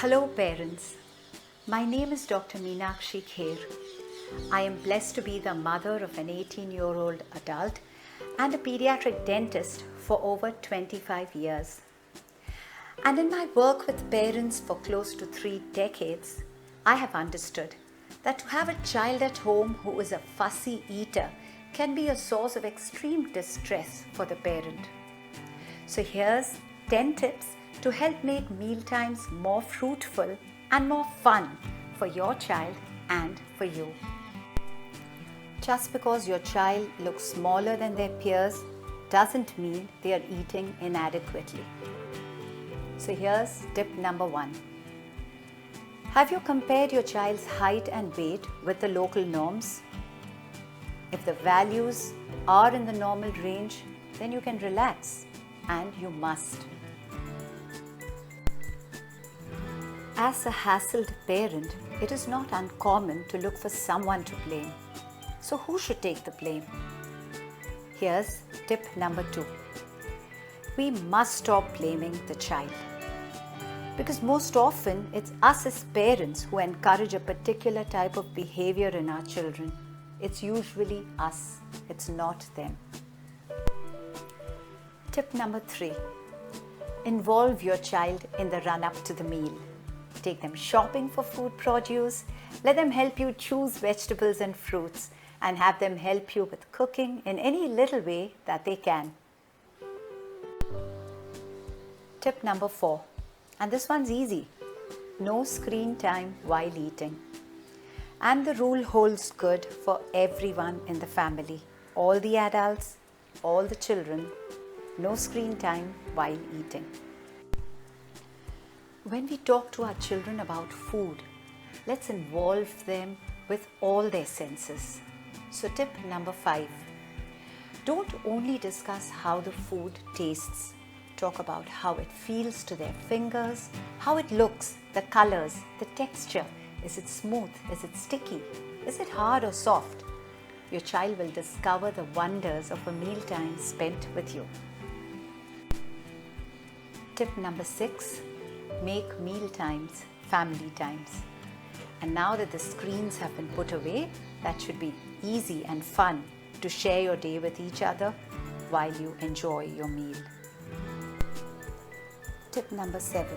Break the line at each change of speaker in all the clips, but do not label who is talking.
Hello parents, my name is Dr. Meenakshi S Kher. I am blessed to be the mother of an 18-year-old adult and a pediatric dentist for over 25 years. And in my work with parents for close to 3 decades, I have understood that to have a child at home who is a fussy eater can be a source of extreme distress for the parent. So here's 10 tips to help make mealtimes more fruitful and more fun for your child and for you. Just because your child looks smaller than their peers doesn't mean they are eating inadequately. So here's tip number 1. Have you compared your child's height and weight with the local norms? If the values are in the normal range, then you can relax, and you must. As a hassled parent, it is not uncommon to look for someone to blame. So who should take the blame? Here's tip number 2. We must stop blaming the child. Because most often it's us as parents who encourage a particular type of behavior in our children. It's usually us, it's not them. Tip number 3. Involve your child in the run-up to the meal. Take them shopping for food produce, let them help you choose vegetables and fruits, and have them help you with cooking in any little way that they can. Tip number 4, and this one's easy. No screen time while eating. And the rule holds good for everyone in the family. All the adults, all the children, no screen time while eating. When we talk to our children about food, let's involve them with all their senses. So tip number 5, don't only discuss how the food tastes. Talk about how it feels to their fingers, how it looks, the colors, the texture. Is it smooth? Is it sticky? Is it hard or soft? Your child will discover the wonders of a mealtime spent with you. Tip number 6, make meal times family times. And now that the screens have been put away, that should be easy and fun to share your day with each other while you enjoy your meal. Tip number 7,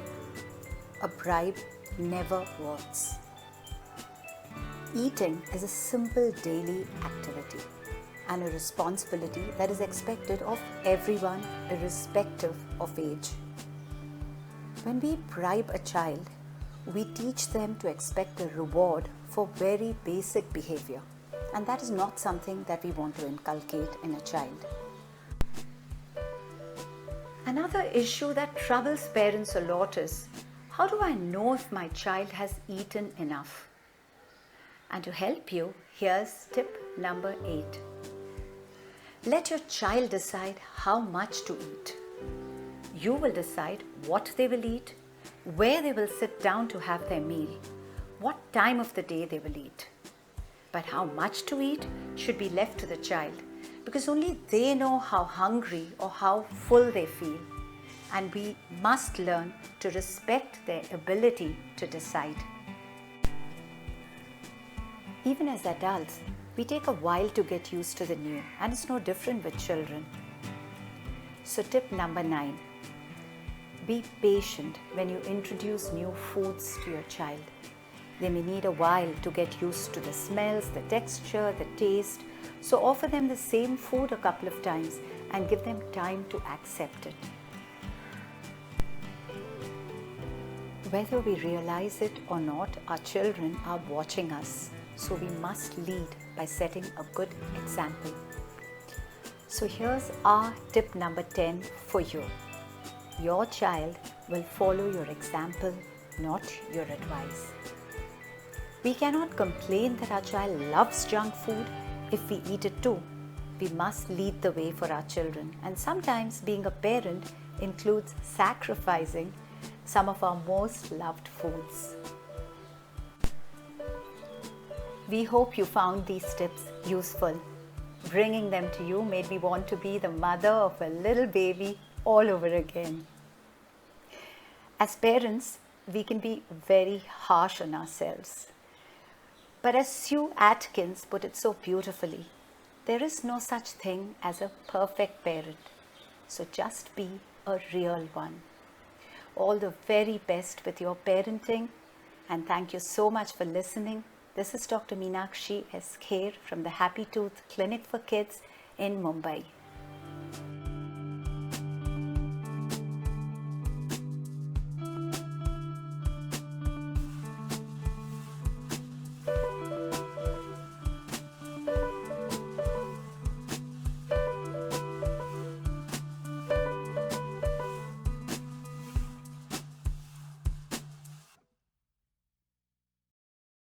a bribe never works. Eating is a simple daily activity and a responsibility that is expected of everyone irrespective of age. When we bribe a child, we teach them to expect a reward for very basic behavior, and that is not something that we want to inculcate in a child. Another issue that troubles parents a lot is, how do I know if my child has eaten enough? And to help you, here's tip number 8. Let your child decide how much to eat. You will decide what they will eat, where they will sit down to have their meal, what time of the day they will eat. But how much to eat should be left to the child, because only they know how hungry or how full they feel. And we must learn to respect their ability to decide. Even as adults, we take a while to get used to the new, and it's no different with children. So tip number 9. Be patient when you introduce new foods to your child. They may need a while to get used to the smells, the texture, the taste. So offer them the same food a couple of times and give them time to accept it. Whether we realize it or not, our children are watching us. So we must lead by setting a good example. So here's our tip number 10 for you. Your child will follow your example, not your advice. We cannot complain that our child loves junk food if we eat it too. We must lead the way for our children, and sometimes being a parent includes sacrificing some of our most loved foods. We hope you found these tips useful. Bringing them to you made me want to be the mother of a little baby all over again. As parents, we can be very harsh on ourselves. But as Sue Atkins put it so beautifully, there is no such thing as a perfect parent. So just be a real one. All the very best with your parenting, and thank you so much for listening. This is Dr. Meenakshi S Kher from the Happy Tooth Clinic for Kids in Mumbai.